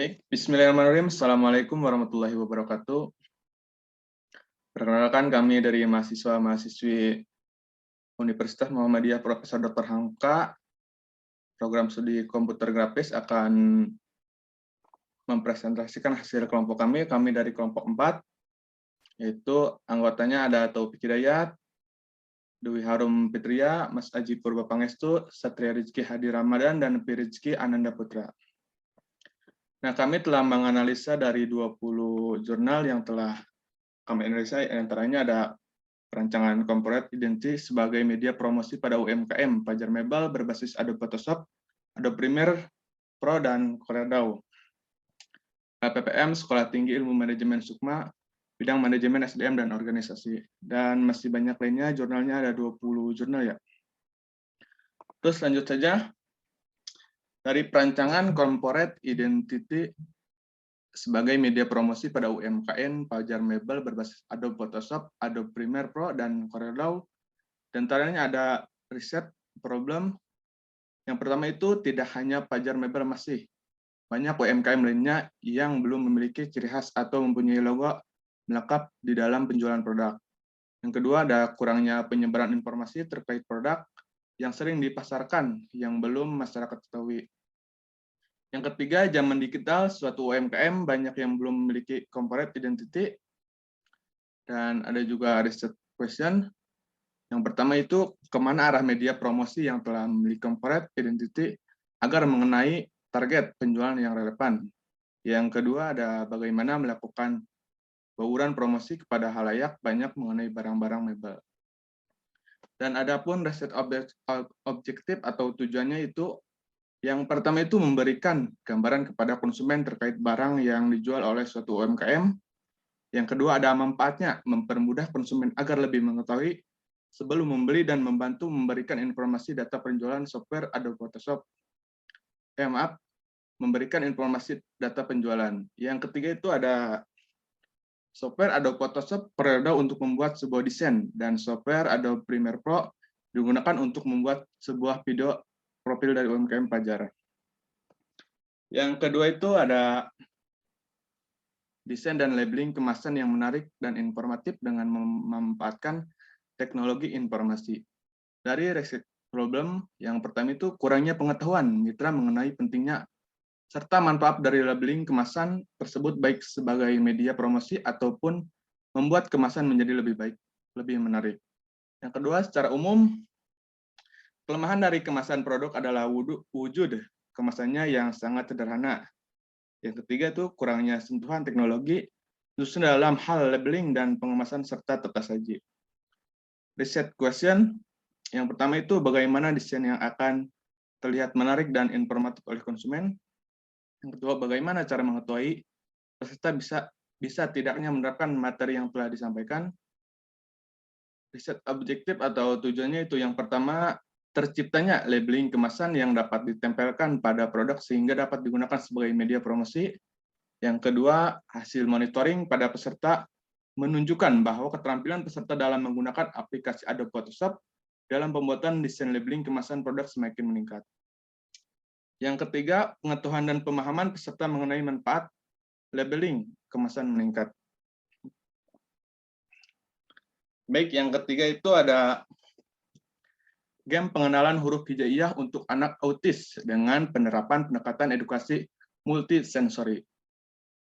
Baik, Bismillahirrahmanirrahim. Assalamualaikum warahmatullahi wabarakatuh. Perkenalkan kami dari mahasiswa-mahasiswi Universitas Muhammadiyah Profesor Dr. Hamka, program studi komputer grafis akan mempresentasikan hasil kelompok kami. Kami dari kelompok 4, yaitu anggotanya ada Taufik Hidayat, Dewi Harum Fitria, Mas Aji Purba Pangestu, Satria Rizky Hadi Ramadan, dan Pirizki Ananda Putra. Nah, kami telah menganalisa dari 20 jurnal yang telah kami analisa, antaranya ada perancangan corporate identity sebagai media promosi pada UMKM, Pajar Mebel berbasis Adobe Photoshop, Adobe Premiere Pro, dan CorelDRAW. PPM, Sekolah Tinggi Ilmu Manajemen Sukma, bidang manajemen SDM dan organisasi. Dan masih banyak lainnya, jurnalnya ada 20 jurnal ya. Terus lanjut saja, dari perancangan corporate identity sebagai media promosi pada UMKM, Pajar Mebel berbasis Adobe Photoshop, Adobe Premiere Pro, dan CorelDRAW. Dan antaranya ada riset problem. Yang pertama itu tidak hanya Pajar Mebel, masih banyak UMKM lainnya yang belum memiliki ciri khas atau mempunyai logo melekat di dalam penjualan produk. Yang kedua ada kurangnya penyebaran informasi terkait produk yang sering dipasarkan yang belum masyarakat ketahui. Yang ketiga, zaman digital, suatu UMKM banyak yang belum memiliki corporate identity. Dan ada juga riset question. Yang pertama itu, kemana arah media promosi yang telah memiliki corporate identity agar mengenai target penjualan yang relevan. Yang kedua ada bagaimana melakukan bauran promosi kepada halayak banyak mengenai barang-barang mebel. Dan adapun riset objektif atau tujuannya itu, yang pertama itu memberikan gambaran kepada konsumen terkait barang yang dijual oleh suatu UMKM. Yang kedua ada manfaatnya, mempermudah konsumen agar lebih mengetahui sebelum membeli dan membantu memberikan informasi data penjualan software Adobe Photoshop. Memberikan informasi data penjualan. Yang ketiga itu ada software Adobe Photoshop periode untuk membuat sebuah desain, dan software Adobe Premiere Pro digunakan untuk membuat sebuah video profil dari UMKM Pajar. Yang kedua itu ada desain dan labeling kemasan yang menarik dan informatif dengan memanfaatkan teknologi informasi. Dari riset problem, yang pertama itu kurangnya pengetahuan mitra mengenai pentingnya serta manfaat dari labeling kemasan tersebut baik sebagai media promosi ataupun membuat kemasan menjadi lebih baik, lebih menarik. Yang kedua, secara umum, kelemahan dari kemasan produk adalah wujud kemasannya yang sangat sederhana. Yang ketiga itu kurangnya sentuhan teknologi, khususnya dalam hal labeling dan pengemasan serta tata saji. Riset question, yang pertama itu bagaimana desain yang akan terlihat menarik dan informatif oleh konsumen. Yang kedua, bagaimana cara mengetahui peserta bisa tidaknya menerapkan materi yang telah disampaikan. Riset objektif atau tujuannya itu yang pertama, terciptanya labeling kemasan yang dapat ditempelkan pada produk sehingga dapat digunakan sebagai media promosi. Yang kedua, hasil monitoring pada peserta menunjukkan bahwa keterampilan peserta dalam menggunakan aplikasi Adobe Photoshop dalam pembuatan desain labeling kemasan produk semakin meningkat. Yang ketiga, pengetahuan dan pemahaman peserta mengenai manfaat labeling kemasan meningkat. Baik, yang ketiga itu ada game pengenalan huruf hijaiyah untuk anak autis dengan penerapan pendekatan edukasi multisensori.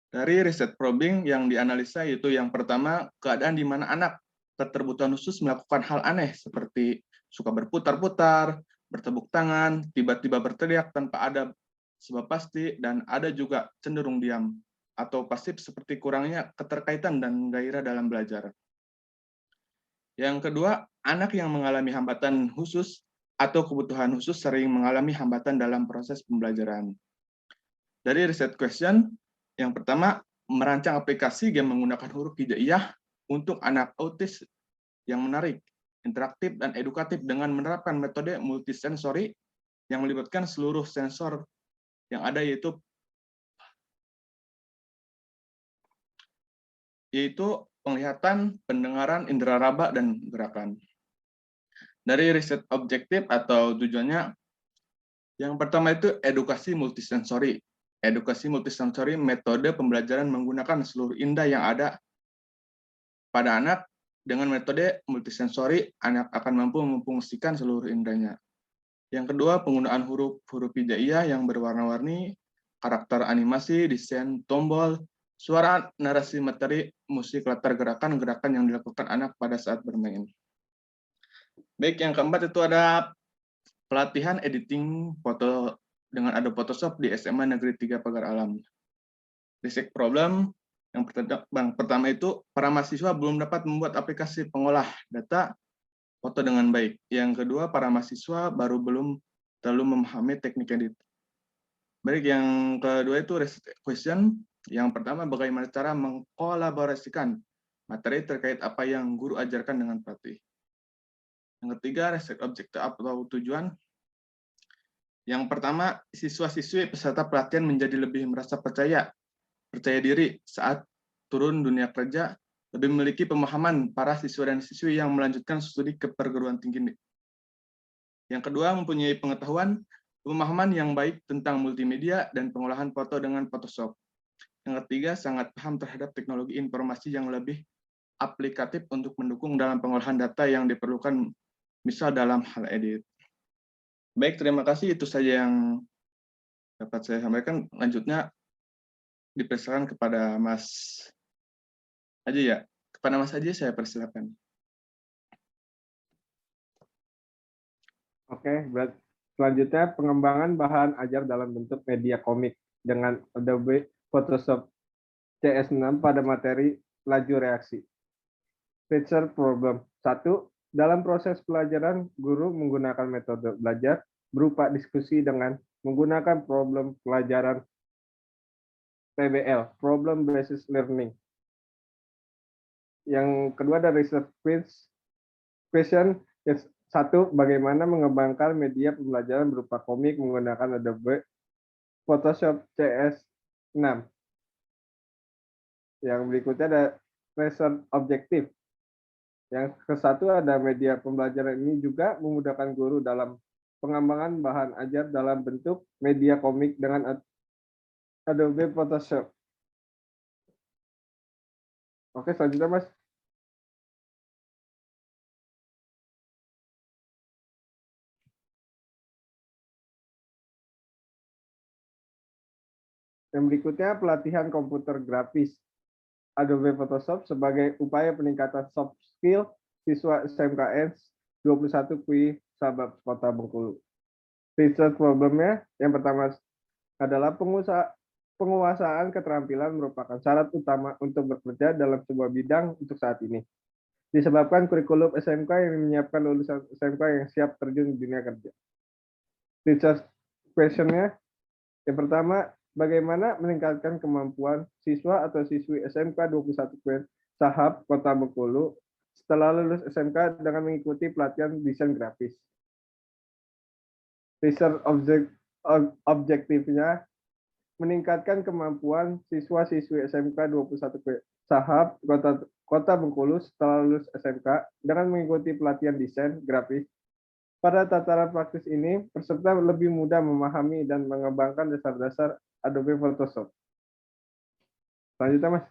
Dari riset probing yang dianalisa yaitu yang pertama, keadaan di mana anak keterbutuhan khusus melakukan hal aneh seperti suka berputar-putar, bertepuk tangan, tiba-tiba berteriak tanpa ada sebab pasti, dan ada juga cenderung diam atau pasif seperti kurangnya keterkaitan dan gairah dalam belajar. Yang kedua, anak yang mengalami hambatan khusus atau kebutuhan khusus sering mengalami hambatan dalam proses pembelajaran. Dari riset question, yang pertama, merancang aplikasi game menggunakan huruf hijaiyah untuk anak autis yang menarik, interaktif, dan edukatif dengan menerapkan metode multisensori yang melibatkan seluruh sensor yang ada yaitu penglihatan, pendengaran, indera raba, dan gerakan. Dari riset objektif atau tujuannya, yang pertama itu edukasi multisensori. edukasi multisensori, metode pembelajaran menggunakan seluruh indera yang ada pada anak. Dengan metode multisensori, anak akan mampu memfungsikan seluruh inderanya. Yang kedua, penggunaan huruf hijaiyah yang berwarna-warni, karakter animasi, desain tombol, suara, narasi materi, musik, latar gerakan-gerakan yang dilakukan anak pada saat bermain. Baik, yang keempat itu ada pelatihan editing foto dengan Adobe Photoshop di SMA Negeri 3 Pagar Alam. Basic problem yang pertama itu para mahasiswa belum dapat membuat aplikasi pengolah data foto dengan baik. Yang kedua, para mahasiswa belum terlalu memahami teknik edit. Baik, yang kedua itu research question. Yang pertama, bagaimana cara mengkolaborasikan materi terkait apa yang guru ajarkan dengan pelatih. Yang ketiga, research objective atau tujuan. Yang pertama, siswa-siswi peserta pelatihan menjadi lebih merasa percaya diri saat turun dunia kerja, lebih memiliki pemahaman para siswa dan siswi yang melanjutkan studi ke perguruan tinggi. Yang kedua, mempunyai pemahaman yang baik tentang multimedia dan pengolahan foto dengan Photoshop. Yang ketiga, sangat paham terhadap teknologi informasi yang lebih aplikatif untuk mendukung dalam pengolahan data yang diperlukan, misal dalam hal edit. Baik, terima kasih. Itu saja yang dapat saya sampaikan. Lanjutnya dipersilakan kepada Mas Aji ya. Kepada Mas Aji saya persilakan. Oke, selanjutnya pengembangan bahan ajar dalam bentuk media komik dengan Adobe Photoshop CS6 pada materi laju reaksi. Feature problem. 1. Dalam proses pelajaran, guru menggunakan metode belajar berupa diskusi dengan menggunakan problem pelajaran PBL, Problem Based Learning. Yang kedua ada research question. Satu, bagaimana mengembangkan media pembelajaran berupa komik menggunakan Adobe Photoshop CS6. Yang berikutnya ada research objektif. Yang ke-1 ada media pembelajaran ini juga memudahkan guru dalam pengembangan bahan ajar dalam bentuk media komik dengan Adobe Photoshop. Oke, selanjutnya Mas. Yang berikutnya pelatihan komputer grafis Adobe Photoshop sebagai upaya peningkatan soft skill siswa SMKN 21 UI Sabab Kota Bengkulu. Research problemnya yang pertama adalah penguasaan keterampilan merupakan syarat utama untuk bekerja dalam sebuah bidang untuk saat ini. Disebabkan kurikulum SMK yang menyiapkan lulusan SMK yang siap terjun di dunia kerja. Research question-nya yang pertama, bagaimana meningkatkan kemampuan siswa atau siswi SMK 21 Sahab Kota Bengkulu setelah lulus SMK dengan mengikuti pelatihan desain grafis. Research objektifnya meningkatkan kemampuan siswa-siswi SMK 21 Sahab Kota Bengkulu setelah lulus SMK dengan mengikuti pelatihan desain grafis. Pada tataran praktis ini, peserta lebih mudah memahami dan mengembangkan dasar-dasar Adobe Photoshop. Selanjutnya, Mas.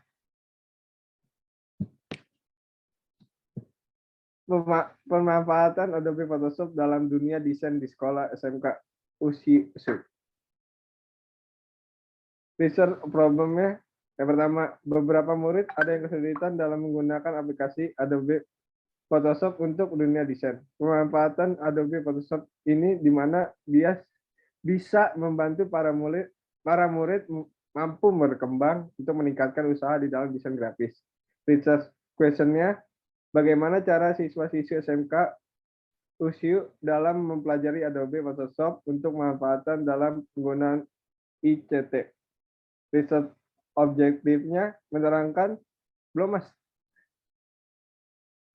Pemanfaatan Adobe Photoshop dalam dunia desain di sekolah SMK USI. Research problemnya, yang pertama, beberapa murid ada yang kesulitan dalam menggunakan aplikasi Adobe Photoshop untuk dunia desain. Pemanfaatan Adobe Photoshop ini di mana dia bisa membantu para murid mampu berkembang untuk meningkatkan usaha di dalam desain grafis. Research question-nya, bagaimana cara siswa-siswi SMK USIU dalam mempelajari Adobe Photoshop untuk pemanfaatan dalam penggunaan ICT. Research objektifnya menerangkan, belum Mas?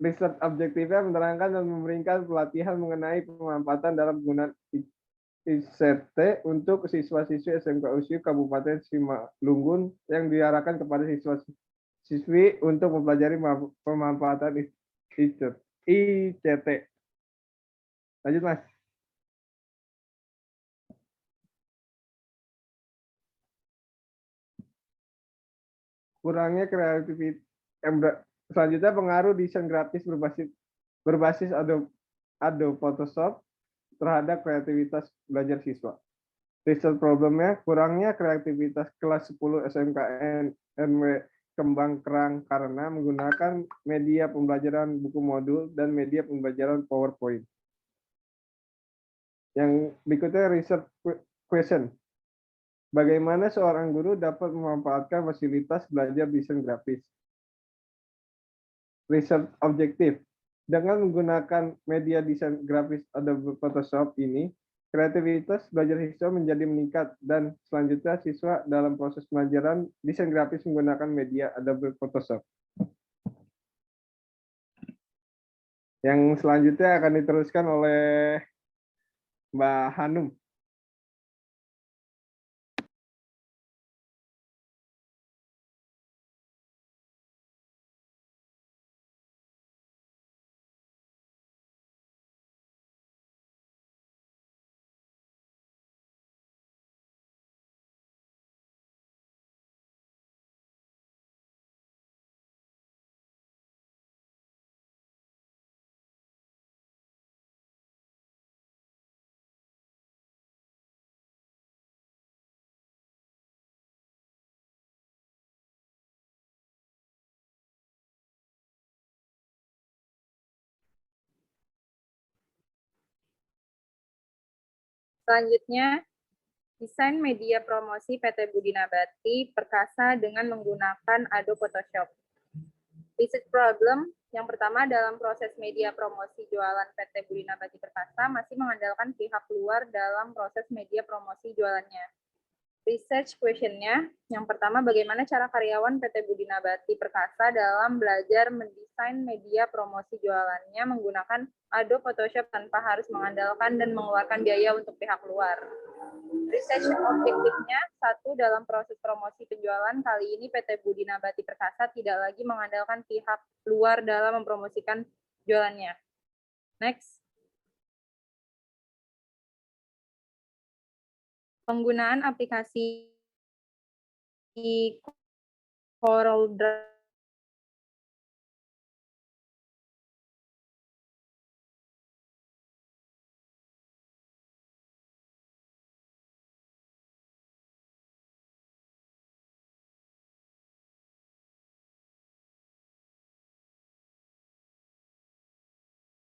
Research objektifnya menerangkan dan memberikan pelatihan mengenai pemanfaatan dalam penggunaan ICT untuk siswa-siswi SMK USIU Kabupaten Simalungun yang diarahkan kepada siswa-siswi untuk mempelajari pemanfaatan ICT. Lanjut, Mas. kurangnya kreativitas. Selanjutnya pengaruh desain grafis berbasis Adobe Photoshop terhadap kreativitas belajar siswa. Result problemnya kurangnya kreativitas kelas 10 SMKN NW Kembang Kerang karena menggunakan media pembelajaran buku modul dan media pembelajaran PowerPoint. Yang berikutnya research question. Bagaimana seorang guru dapat memanfaatkan fasilitas belajar desain grafis? Research objektif. Dengan menggunakan media desain grafis Adobe Photoshop ini, kreativitas belajar siswa menjadi meningkat dan selanjutnya siswa dalam proses pelajaran desain grafis menggunakan media Adobe Photoshop. Yang selanjutnya akan diteruskan oleh Mbak Hanum. Selanjutnya, desain media promosi PT Budi Nabati Perkasa dengan menggunakan Adobe Photoshop. Research problem yang pertama dalam proses media promosi jualan PT Budi Nabati Perkasa masih mengandalkan pihak luar dalam proses media promosi jualannya. Research question-nya yang pertama, bagaimana cara karyawan PT Budi Nabati Perkasa dalam belajar mendesain media promosi jualannya menggunakan Adobe Photoshop tanpa harus mengandalkan dan mengeluarkan biaya untuk pihak luar. Research objektifnya, satu, dalam proses promosi penjualan, kali ini PT Budi Nabati Perkasa tidak lagi mengandalkan pihak luar dalam mempromosikan jualannya. Next. Penggunaan aplikasi Corel Draw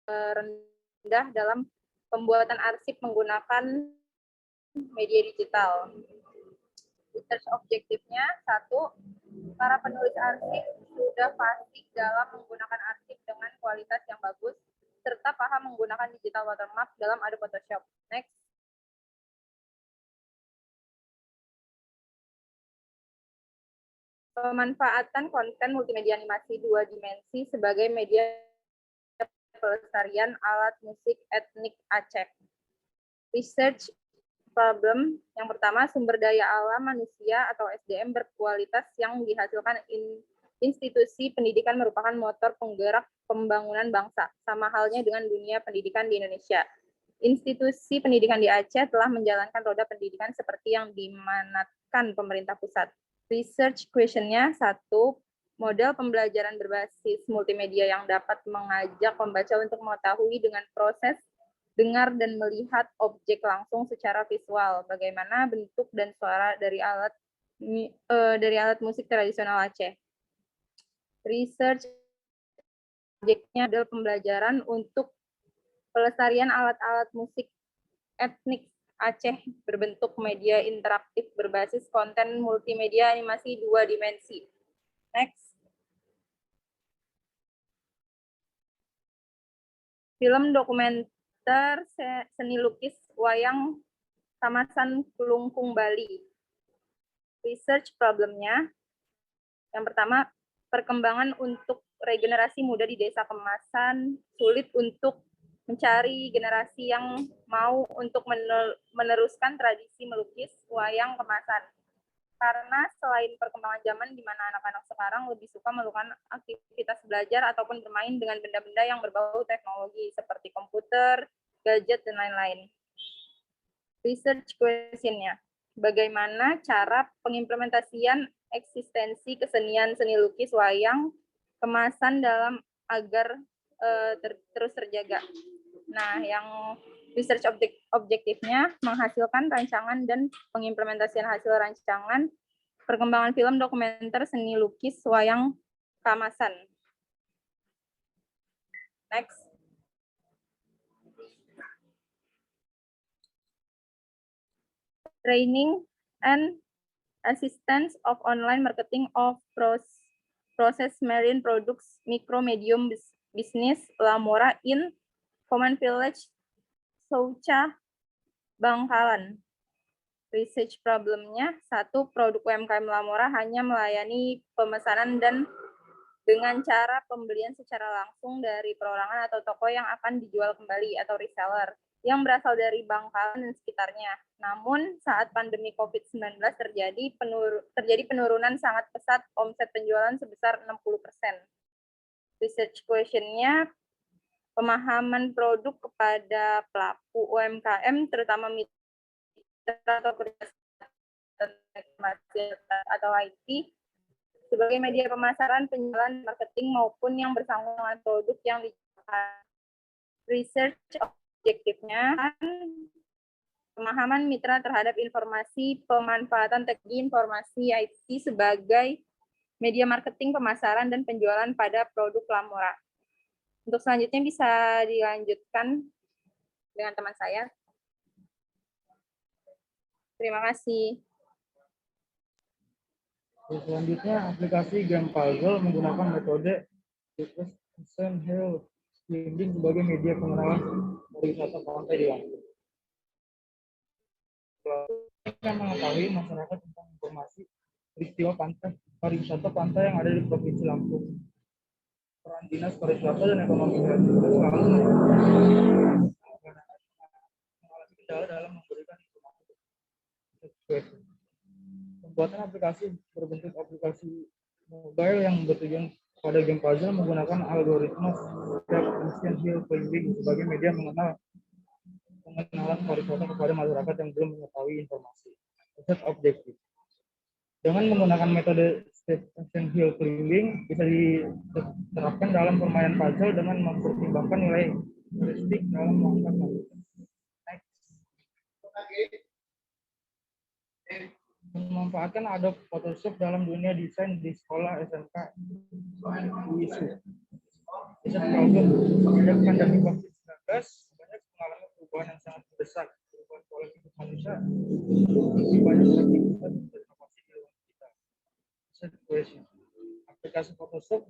rendah dalam pembuatan arsip menggunakan media digital. Research objektifnya, satu, para penulis arsip sudah fasih dalam menggunakan arsip dengan kualitas yang bagus, serta paham menggunakan digital watermark dalam Adobe Photoshop. Next. Pemanfaatan konten multimedia animasi 2 dimensi sebagai media pelestarian alat musik etnik Aceh. Research problem yang pertama, sumber daya alam manusia atau SDM berkualitas yang dihasilkan institusi pendidikan merupakan motor penggerak pembangunan bangsa, sama halnya dengan dunia pendidikan di Indonesia. Institusi pendidikan di Aceh telah menjalankan roda pendidikan seperti yang dimanatkan pemerintah pusat. Research question-nya, satu, model pembelajaran berbasis multimedia yang dapat mengajak pembaca untuk mengetahui dengan proses dengar dan melihat objek langsung secara visual, bagaimana bentuk dan suara dari alat musik tradisional Aceh. Research objeknya adalah pembelajaran untuk pelestarian alat-alat musik etnik Aceh berbentuk media interaktif berbasis konten multimedia animasi 2 dimensi. Next. Film dokumenter seni lukis wayang Kamasan Kelungkung Bali. Research problemnya, yang pertama, perkembangan untuk regenerasi muda di desa Kemasan sulit untuk mencari generasi yang mau untuk meneruskan tradisi melukis wayang Kemasan. Karena selain perkembangan zaman di mana anak-anak sekarang lebih suka melakukan aktivitas belajar ataupun bermain dengan benda-benda yang berbau teknologi seperti komputer, gadget, dan lain-lain. Research question-nya, bagaimana cara pengimplementasian eksistensi kesenian seni lukis, wayang, kemasan dalam agar terus terjaga. Nah, yang research objektifnya menghasilkan rancangan dan pengimplementasian hasil rancangan perkembangan film dokumenter seni lukis wayang kamasan. Next. Training and assistance of online marketing of process marine products micro medium business Lamora in Common Village, Souca, Bangkalan. Research problemnya, 1. Produk UMKM Lamora hanya melayani pemesanan dan dengan cara pembelian secara langsung dari perorangan atau toko yang akan dijual kembali atau reseller yang berasal dari Bangkalan dan sekitarnya. Namun, saat pandemi COVID-19 terjadi penurunan sangat pesat omset penjualan sebesar 60%. Research question-nya, pemahaman produk kepada pelaku UMKM, terutama mitra atau atau IT, sebagai media pemasaran, penjualan, marketing, maupun yang bersangkutan dengan produk yang dijual. Research objektifnya, pemahaman mitra terhadap informasi, pemanfaatan teknologi informasi IT sebagai media marketing, pemasaran, dan penjualan pada produk Lamora. Untuk selanjutnya bisa dilanjutkan dengan teman saya. Terima kasih. Selanjutnya, aplikasi game puzzle menggunakan metode Representation Hill Climbing sebagai media pengenalan pariwisata pantai di Lampung. Kita mengetahui masyarakat tentang informasi peristiwa pantai pariwisata pantai yang ada di Provinsi Lampung. Peran Dinas Pariwisata dan Ekonomi Kreatif selalu mengalami kendala dalam memberikan informasi. Pembuatan aplikasi berbentuk aplikasi mobile yang bertujuan pada game puzzle menggunakan algoritma Representation Hill Climbing sebagai media pengenalan pariwisata kepada masyarakat yang belum mengetahui informasi. Riset objektif. Dengan menggunakan metode Representation Hill Climbing bisa diterapkan dalam permainan puzzle dengan mempertimbangkan nilai heuristik dalam melakukan puzzle. Memanfaatkan Adobe Photoshop dalam dunia desain di sekolah SMK UISU. Riset problem, sejak pandemi COVID-19 banyak mengalami perubahan yang sangat mendesak, perubahan pola hidup manusia, banyak aktivitas dan inovasi di luar kita. Riset question, aplikasi Photoshop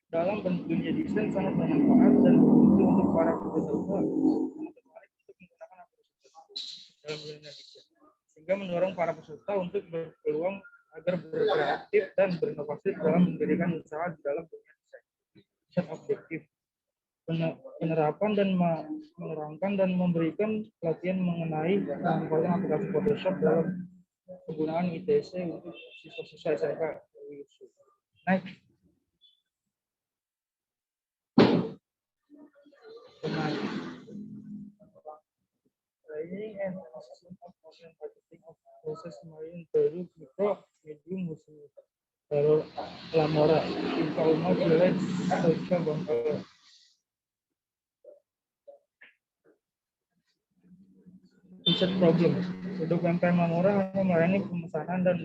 dalam dunia desain sangat bermanfaat dan berguna untuk para peserta sangat tertarik untuk menggunakan aplikasi dalam dunia desain, sehingga mendorong para peserta untuk berpeluang agar berkreatif dan berinovasi dalam mendirikan usaha di dalam dunia desain. Riset objektif, penerapan dan menerangkan dan memberikan pelatihan mengenai pemanfaatan aplikasi Photoshop dalam penggunaan ITC untuk siswa-siswa SMK UISU. Next. Training and assessment of motion marketing of process marine product micro medium business Lamora in Kauma Village, Souca, Bangkalan. Riset problem. Produk UMKM Lamora hanya melayani pemesanan dan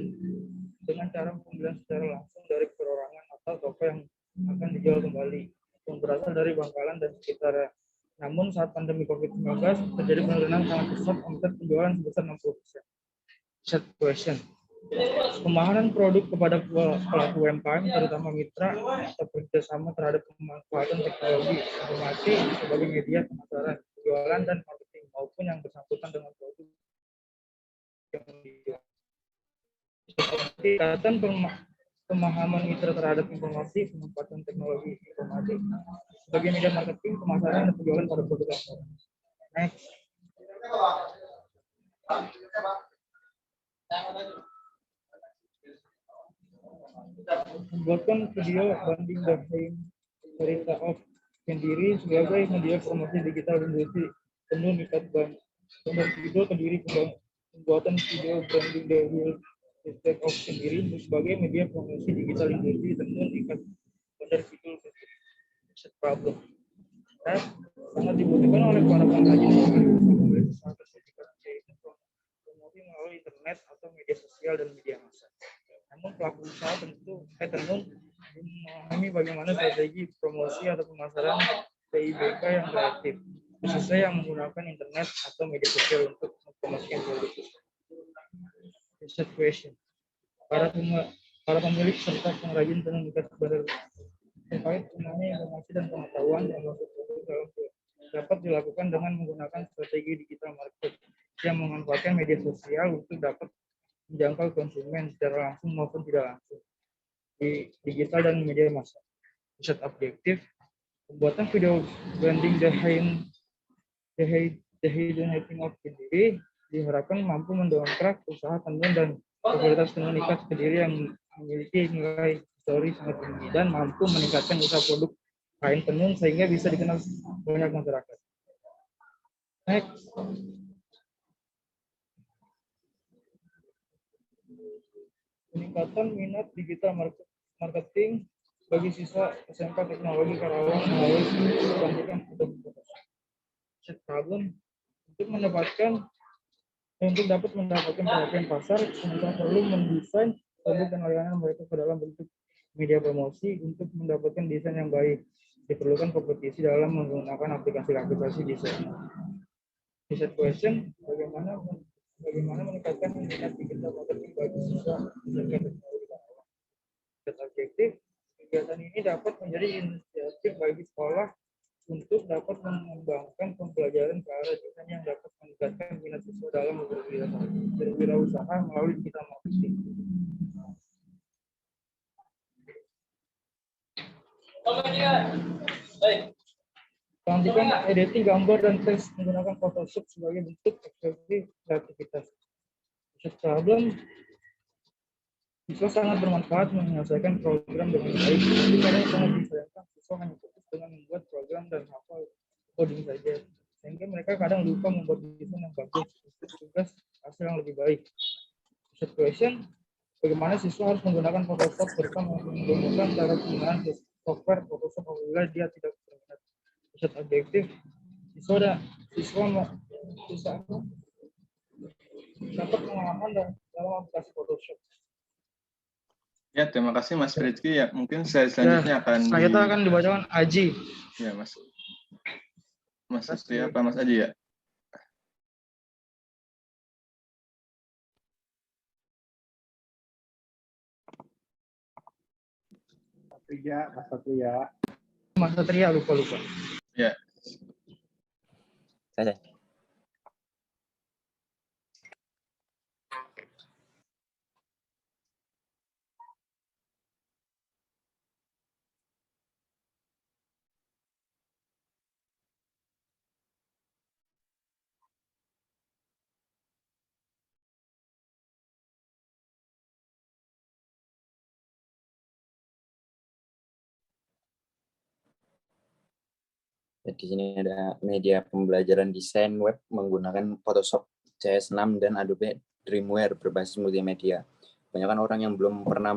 dengan cara pembelian secara langsung dari perorangan atau toko yang akan dijual kembali yang berasal dari Bangkalan dan sekitarnya. Namun saat pandemi COVID-19 terjadi penurunan sangat pesat omset penjualan sebesar 60%. Set question. Pemahaman produk kepada pelaku UMKM terutama mitra atau kerjasama terhadap pemanfaatan teknologi informasi sebagai media pemasaran, penjualan dan marketing maupun yang bersangkutan dengan produk yang dijual. Tingkatan pemahaman mitra terhadap informasi, pemanfaatan teknologi informasi sebagai media marketing, pemasaran, dan penjualan pada produk Lamora. Next. Membuatkan video banding daftar cerita of Kendiri sebagai media promosi digital industri penuh niat ban. Nomor 3 Kendiri pembuatan video branding dahulu take off sendiri sebagai media promosi digital industri tentuan ikat bandar fitur problem. Sangat dibutuhkan oleh para pengrajin promosi melalui internet atau media sosial dan media massa. Namun pelaku usaha tentu memahami bagaimana strategi promosi atau pemasaran PIBK yang kreatif, khususnya yang menggunakan internet atau media sosial untuk mempromosikan produk. Research question. Para pemilik serta pengrajin tenun ikat bandar terkait penggunaan informasi dan pengetahuan yang dapat dilakukan dengan menggunakan strategi digital marketing yang memanfaatkan media sosial untuk dapat menjangkau konsumen secara langsung maupun tidak langsung di digital dan media massa. Riset objektif, pembuatan video branding the hidden of Kediri diharapkan mampu mendongkrak usaha tenun dan popularitas tenun ikat Kediri yang memiliki nilai histori sangat tinggi dan mampu meningkatkan usaha produk kain tenun sehingga bisa dikenal banyak masyarakat. Next. Peningkatan minat digital marketing bagi siswa SMK Teknologi Karawang melalui pendidikan problem untuk dapat mendapatkan perhatian pasar, pengusaha perlu mendesain produk dan layanan mereka ke dalam bentuk media promosi. Untuk mendapatkan desain yang baik, diperlukan kompetisi dalam menggunakan aplikasi desain. Research question, bagaimana meningkatkan minat digital marketing bagi siswa SMK Teknologi Karawang. Objektif, kegiatan ini dapat menjadi inisiatif bagi sekolah untuk dapat mengembangkan pembelajaran ke arah desain yang dapat meningkatkan minat siswa dalam berwirausaha melalui digital marketing. Kelantikan editing gambar dan teks menggunakan Photoshop sebagai bentuk ekspresi kreativitas. Problem, siswa sangat bermanfaat menyelesaikan program dengan baik, tapi kadang sangat disayangkan siswa hanya fokus dengan membuat program dan hafal coding saja, sehingga mereka kadang lupa membuat desain yang bagus untuk tugas hasil yang lebih baik. Situation, bagaimana siswa harus menggunakan Photoshop serta menggunakan cara penggunaan software Photoshop apabila dia tidak berminat. Riset objektif, siswa dapat pengalaman dalam aplikasi Photoshop. Ya, terima kasih Mas Rizky. Ya, mungkin selanjutnya akan dibacakan Aji. Ya, Mas Rizky apa Mas Aji ya? Mas Satria lupa. Ya. Saya. Di sini ada media pembelajaran desain web menggunakan Photoshop CS6 dan Adobe Dreamweaver berbasis multimedia. Kebanyakan orang yang belum pernah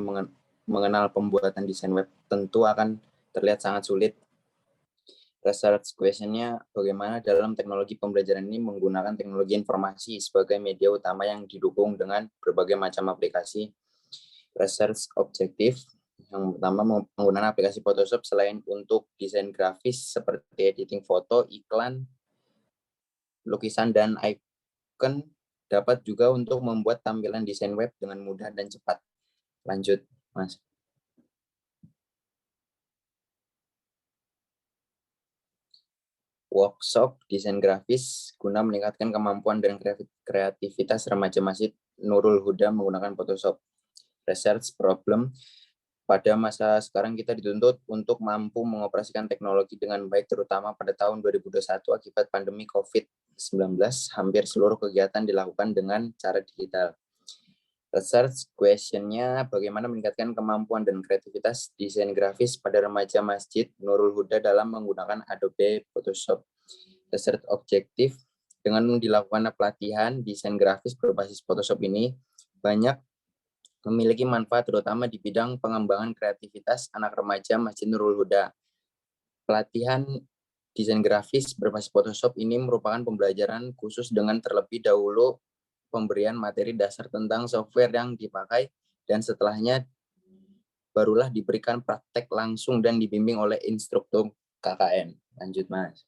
mengenal pembuatan desain web tentu akan terlihat sangat sulit. Research question-nya, bagaimana dalam teknologi pembelajaran ini menggunakan teknologi informasi sebagai media utama yang didukung dengan berbagai macam aplikasi. Research objektif, yang pertama, menggunakan aplikasi Photoshop selain untuk desain grafis seperti editing foto, iklan, lukisan, dan icon, dapat juga untuk membuat tampilan desain web dengan mudah dan cepat. Lanjut, Mas. Workshop desain grafis guna meningkatkan kemampuan dan kreativitas remaja masjid Nurul Huda menggunakan Photoshop. Research problem, pada masa sekarang kita dituntut untuk mampu mengoperasikan teknologi dengan baik, terutama pada tahun 2021 akibat pandemi COVID-19. Hampir seluruh kegiatan dilakukan dengan cara digital. Research question-nya, bagaimana meningkatkan kemampuan dan kreativitas desain grafis pada remaja Masjid Nurul Huda dalam menggunakan Adobe Photoshop. Research objektif, dengan dilakukan pelatihan desain grafis berbasis Photoshop ini, banyak memiliki manfaat terutama di bidang pengembangan kreativitas anak remaja Masjid Nurul Huda. Pelatihan desain grafis berbasis Photoshop ini merupakan pembelajaran khusus dengan terlebih dahulu pemberian materi dasar tentang software yang dipakai dan setelahnya barulah diberikan praktek langsung dan dibimbing oleh instruktur KKN. Lanjut, Mas.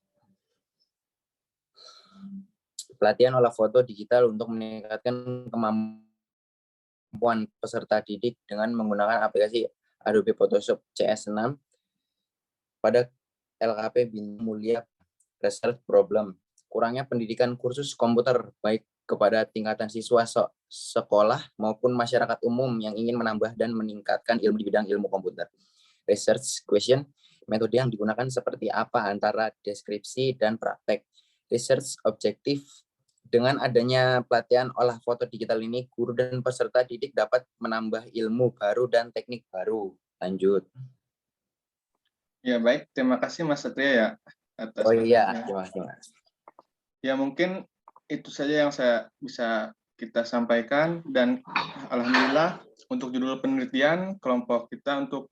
Pelatihan olah foto digital untuk meningkatkan kemampuan peserta didik dengan menggunakan aplikasi Adobe Photoshop CS6 pada LKP Bintang Mulia Research Problem. Kurangnya pendidikan kursus komputer baik kepada tingkatan siswa sekolah maupun masyarakat umum yang ingin menambah dan meningkatkan ilmu di bidang ilmu komputer. Research question, metode yang digunakan seperti apa antara deskripsi dan praktek. Research objektif, dengan adanya pelatihan olah foto digital ini, guru dan peserta didik dapat menambah ilmu baru dan teknik baru. Lanjut. Ya, baik. Terima kasih Mas Satria ya atas Oh iya, materinya. terima kasih, Mas. Ya, mungkin itu saja yang saya bisa kita sampaikan, dan alhamdulillah untuk judul penelitian kelompok kita untuk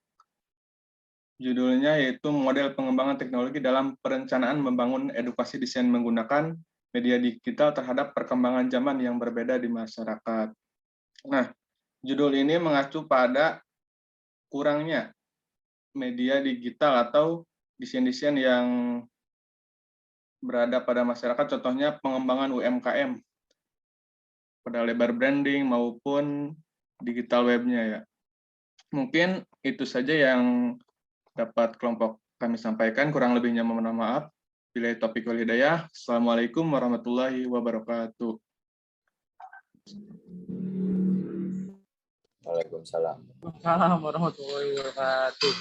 judulnya yaitu model pengembangan teknologi dalam perencanaan membangun edukasi desain menggunakan media digital terhadap perkembangan zaman yang berbeda di masyarakat. Nah, judul ini mengacu pada kurangnya media digital atau desain-desain yang berada pada masyarakat, contohnya pengembangan UMKM pada lebar branding maupun digital webnya ya. Mungkin itu saja yang dapat kelompok kami sampaikan, kurang lebihnya mohon maaf. Bila topik wal hidayah. Assalamualaikum warahmatullahi wabarakatuh. Waalaikumsalam. Waalaikumsalam warahmatullahi wabarakatuh.